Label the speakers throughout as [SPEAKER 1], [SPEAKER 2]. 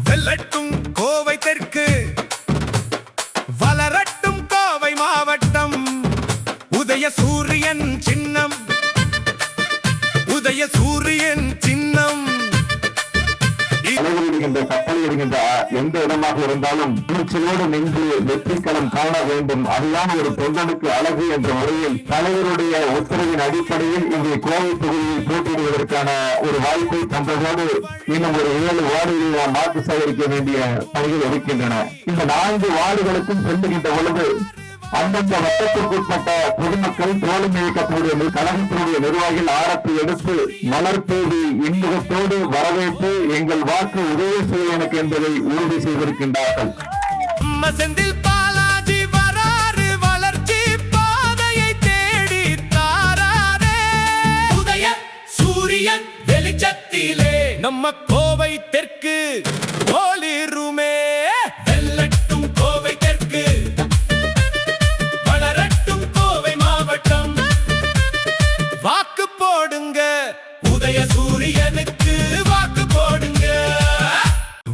[SPEAKER 1] வெல்லட்டும் கோவை தெற்கு, வளரட்டும் கோவை மாவட்டம். உதய சூரியன் சின்னம், உதய சூரியன் சின்னம்.
[SPEAKER 2] கப்பலிடுகின்ற எந்த இடமாக இருந்தாலும் துணிச்சலோடு நின்று வெற்றிக்களம் காண வேண்டும். அதுதான் ஒரு தொண்டனுக்கு அழகு என்ற முறையில் தலைவருடைய உத்தரவின் அடிப்படையில் இங்கே கோவை தொகுதியில் போட்டியிடுவதற்கான ஒரு வாய்ப்பை தந்ததோடு இன்னும் ஒரு 7 வார்டுகளில் நாம் வாக்கு சேகரிக்க வேண்டிய பணிகள் இருக்கின்றன. இந்த 4 வார்டுகளுக்கும் செல்லுகின்ற பொழுது அந்தந்த வட்டத்திற்குட்பட்ட பொதுமக்கள் தோழமை இயக்கத்தினுடைய கழகத்தினுடைய நிர்வாகிகள் ஆரத்தை எடுத்து மலர் தூவி இன்முகத்தோடு வரவேற்று எங்கள் வாக்கு உதயசூரியனுக்கு என்பதை உறுதி செய்திருக்கின்றார்கள்.
[SPEAKER 1] செந்தில் பாலாஜி வராறு, வளர்ச்சி பாதையை தேடி தாராரே. உதய சூரியன் வெளிச்சத்திலே நம்ம கோவை தெற்கு ஒளிருமே. வெல்லட்டும் கோவை தெற்கு, வளரட்டும் கோவை மாவட்டம். வாக்கு போடுங்க உதய சூரியனுக்கு, வாக்கு போடுங்க.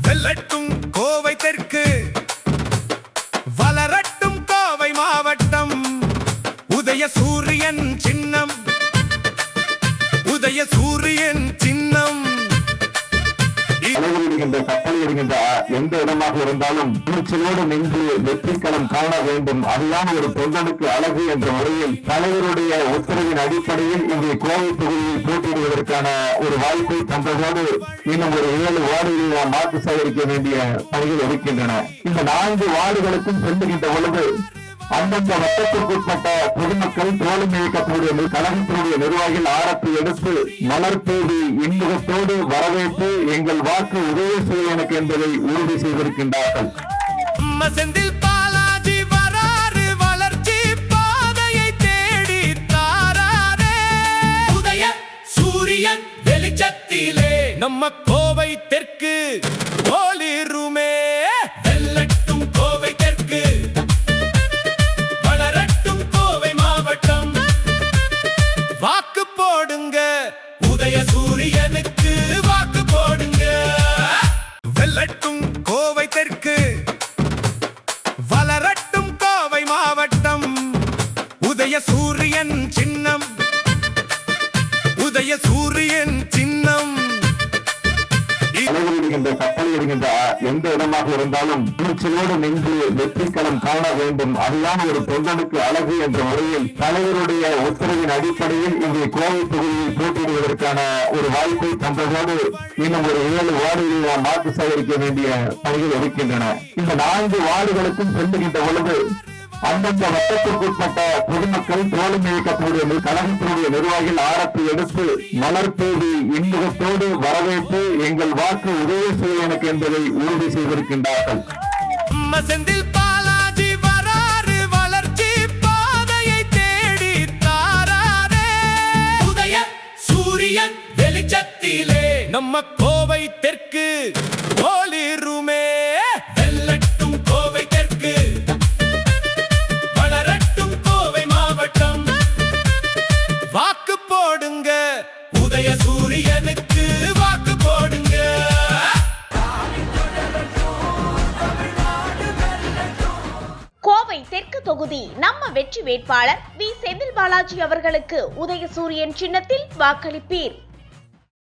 [SPEAKER 1] வெல்லட்டும் கோவை தெற்கு, வளரட்டும் கோவை மாவட்டம். உதய சூரியன் சின்னம், உதய சூரியன் சின்னம்.
[SPEAKER 2] கப்பலிடுகின்ற எந்த இடமாக இருந்தாலும் துணிச்சலோடு நின்று வெற்றிக்களம் காண வேண்டும். அதுதான் ஒரு தொண்டனுக்கு அழகு என்ற முறையில் தலைவருடைய உத்தரவின் அடிப்படையில் இங்கே கோவை தொகுதியில் போட்டியிடுவதற்கான ஒரு வாய்ப்பை தந்ததோடு இன்னும் ஒரு 7 வார்டுகளில் நாம் வாக்கு சேகரிக்க வேண்டிய பணிகள் இருக்கின்றன. இந்த 4 வார்டுகளுக்கும் செல்லுகின்ற பொழுது அந்தந்த வட்டத்திற்குட்பட்ட பொதுமக்கள் தோழமை இயக்கத்தினுடைய கழகத்தினுடைய நிர்வாகிகள் ஆரத்தை எடுத்து மலர் தூவி இன்முகத்தோடு வரவேற்று எங்கள் வாக்கு உதயசூரியனுக்கு என்பதை உறுதி செய்திருக்கின்றார்கள்.
[SPEAKER 1] செந்தில் பாலாஜி வராறு, வளர்ச்சி பாதையை தேடி தாராரே. உதய சூரியன் வெளிச்சத்திலே நம்ம கோவை தெற்கு ஒளிருமே. வெல்லட்டும் கோவை தெற்கு, வளரட்டும் கோவை மாவட்டம். வாக்கு போடுங்க உதய சூரியனுக்கு, வாக்கு போடுங்க. வெல்லட்டும் கோவை தெற்கு, வளரட்டும் கோவை மாவட்டம். உதய சூரியன் சின்னம், உதய சூரியன் சின்னம்.
[SPEAKER 2] கப்பலிடுகின்ற எந்த இடமாக இருந்தாலும் துணிச்சலோடு நின்று வெற்றிக்களம் காண வேண்டும். அதுதான் ஒரு தொண்டனுக்கு அழகு என்ற முறையில் தலைவருடைய உத்தரவின் அடிப்படையில் இங்கே கோவை தொகுதியில் போட்டியிடுவதற்கான ஒரு வாய்ப்பை தந்ததோடு இன்னும் ஒரு 7 வார்டுகளில் நாம் வாக்கு சேகரிக்க வேண்டிய பணிகள் இருக்கின்றன. இந்த 4 வார்டுகளுக்கும் செல்லுகின்ற பொழுது அந்தந்த வட்டத்திற்குட்பட்ட பொதுமக்கள் தோழமை இயக்கத்தினுடைய கழகத்தினுடைய நிர்வாகிகள் ஆரத்தை எடுத்து மலர் தூவி இன்முகத்தோடு வரவேற்று எங்கள் வாக்கு உதயசூரியனுக்கு என்பதை உறுதி செய்திருக்கின்றார்கள்.
[SPEAKER 1] செந்தில் பாலாஜி வராறு, வளர்ச்சி பாதையை தேடி தாராரே. உதய சூரியன் வெளிச்சத்திலே நம்ம கோவை தெற்கு ஒளிருமே. வெல்லட்டும் கோவை தெற்கு, வளரட்டும் கோவை மாவட்டம். வாக்கு போடுங்க உதய சூரியனுக்கு, வாக்கு போடுங்க.
[SPEAKER 3] கோவை தெற்கு தொகுதி நம்ம வெற்றி வேட்பாளர் வி. செந்தில் பாலாஜி அவர்களுக்கு உதய சூரியன் சின்னத்தில் வாக்களிப்பீர்.